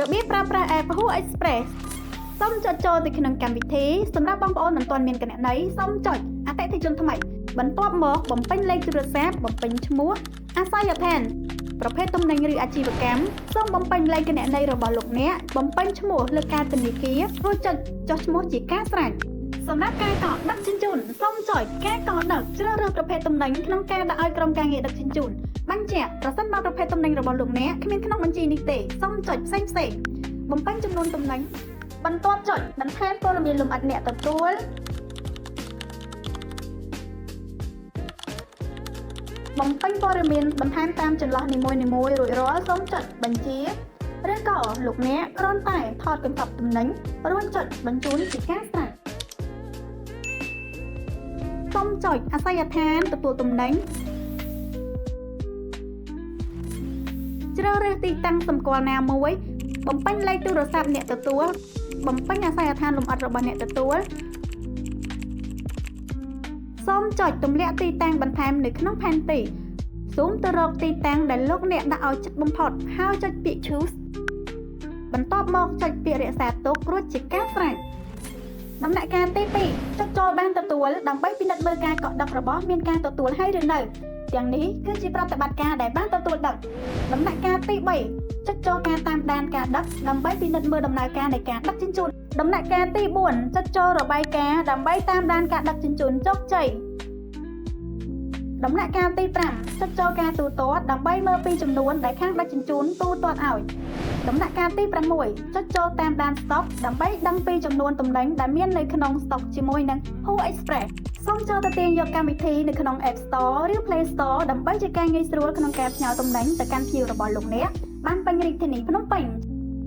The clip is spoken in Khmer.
របៀបប្រើប្រាស់ App Who Express សូមចុចចូលទៅក្នុងកម្មវិធីសម្រាប់បងប្អូនមិនទាន់មានគណនីសូមចុចអតិថិជនថ្មីបន្ទាប់មកបំពេញលេខទូរស័ព្ទបំពេញឈ្មោះអាសយដ្ឋានប្រភេទទំនិញឬអាជីវកម្មសូមបំពេញលេខគណនីរបស់លោកអ្នកបំពេញឈ្មោះលើកាតធនាគាររួចចុចចុះឈ្មោះជាការស្រេចសម្រាប់ការកក់ដឹកជញ្ជូនសូមចុចការកក់ដឹកជ្រើសរើសប្រភេទទំនិញក្នុងការដាក់ឲ្យក្រុមការងារដឹកជញ្ជូនបញ្ជាក់ប្រសិនបើប្រភេទទំនិញរបស់លោកអ្នកគ្មានក្នុងបញ្ជីនេះទេសូមចុចផ្សេងបំពេញចំនួនទំនិញបន្ទាប់ចុចបន្ថែមព័ត៌មានលម្អិតអ្នកទទួលបំពេញព័ត៌មានបន្ថែមតាមចន្លោះនីមួយៗរួចរាល់សូមចុចបញ្ជាឬក៏លោកអ្នកគ្រាន់តែថតកញ្ចប់ទំនិញរួចចុចបញ្ជូនជាការស្រេចសូមចុចអាសយដ្ឋានទទួលទំនិញជ្រើសរើសទីតាំងសម្គាល់ណាមួយបំពេញលេខទូរស័ព្ទអ្នកទទួលបំពេញអាសយដ្ឋានលម្អិតរបស់អ្នកទទួលសូមចុចទម្លាក់ទីតាំងបន្ថែមនៅក្នុងផែនទីស៊ូមទៅរកទីតាំងដែលលោកអ្នកដាក់ឲ្យជិតបំផុតហើយចុចពាក្យ choose បន្ទាប់មកចុចពាក្យរក្សាទុករួចជាការស្រេចដំណាក់កាលទី2ចុចចូលបានទទួលដើម្បីពិនិត្យមើលការកក់ដឹករបស់មានការទទួលហើយឬនៅទាំងនេះគឺជាប្រតិបត្តិការដែលបានទទួលដឹកដំណាក់កាលទី3ចុចចូលការតាមដានការដឹកដើម្បីពិនិត្យមើលដំណើរការនៃការដឹកជញ្ជូនដំណាក់កាលទី4ចុចចូលរបាយការណ៍ដើម្បីតាមដានការដឹកជញ្ជូនជោគជ័យដំណាក់កាលទី5ចុចចូលការទូទាត់ដើម្បីមើលពីចំនួនដែលខាងដឹកជញ្ជូនទូទាត់ឲ្យដំណាក់កាលទី6ចុចចូលតាមដានស្តុកដើម្បីដឹងពីចំនួនទំនិញដែលមាននៅក្នុងស្តុកជាមួយនឹង Who Express សូមចូលទៅទាញយកកម្មវិធីនៅក្នុង App Store ឬ Play Store ដើម្បីជាការងាយស្រួលក្នុងការផ្ញើទំនិញទៅកាន់ភ្ញៀវរបស់លោកអ្នកបានពេញរាជធានីភ្នំពេញ